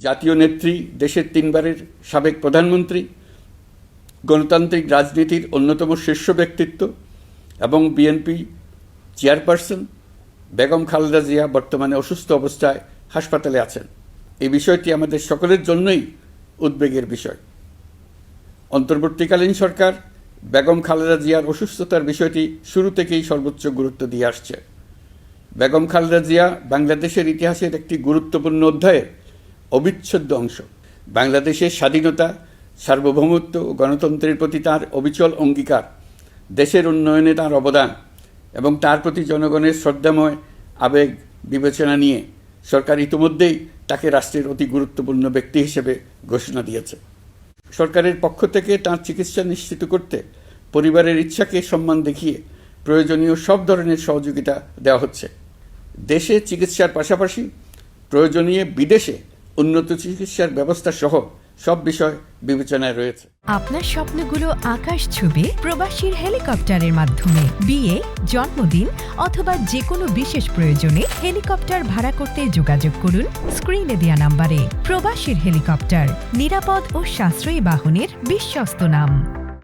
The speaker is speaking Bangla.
জাতীয় নেত্রী, দেশের 3 বারের সাবেক প্রধানমন্ত্রী, গণতান্ত্রিক রাজনীতির অন্যতম শীর্ষ ব্যক্তিত্ব এবং বিএনপি চেয়ারপারসন বেগম খালেদা জিয়া বর্তমানে অসুস্থ অবস্থায় হাসপাতালে আছেন। এই বিষয়টি আমাদের সকলের জন্যই উদ্বেগের বিষয়। অন্তর্বর্তীকালীন সরকার বেগম খালেদা জিয়ার অসুস্থতার বিষয়টি শুরু থেকেই সর্বোচ্চ গুরুত্ব দিয়ে আসছে। বেগম খালেদা জিয়া বাংলাদেশের ইতিহাসের একটি গুরুত্বপূর্ণ অধ্যায়ের অবিচ্ছেদ্য অংশ। বাংলাদেশের স্বাধীনতা, সার্বভৌমত্ব ও গণতন্ত্রের প্রতি তার অবিচল অঙ্গীকার, দেশের উন্নয়নে তার অবদান এবং তার প্রতি জনগণের শ্রদ্ধাময় আবেগ বিবেচনা নিয়ে সরকার ইতিমধ্যেই তাকে রাষ্ট্রের অতি গুরুত্বপূর্ণ ব্যক্তি হিসেবে ঘোষণা দিয়েছে। সরকারের পক্ষ থেকে তার চিকিৎসা নিশ্চিত করতে পরিবারের ইচ্ছাকে সম্মান দেখিয়ে প্রয়োজনীয় সব ধরনের সহযোগিতা দেওয়া হচ্ছে। দেশে চিকিৎসার পাশাপাশি প্রয়োজনীয় বিদেশে উন্নত চিকিৎসার ব্যবস্থা সহ সব বিষয় বিবেচনায় রয়েছে। আপনার স্বপ্নগুলো আকাশ ছুবে প্রবাসীর হেলিকপ্টারের মাধ্যমে। বিয়ে, জন্মদিন অথবা যে কোনো বিশেষ প্রয়োজনে হেলিকপ্টার ভাড়া করতে যোগাযোগ করুন স্ক্রিনে দেয়া নাম্বারে। প্রবাসীর হেলিকপ্টার, নিরাপদ ও সাশ্রয়ী বাহনের বিশ্বস্ত নাম।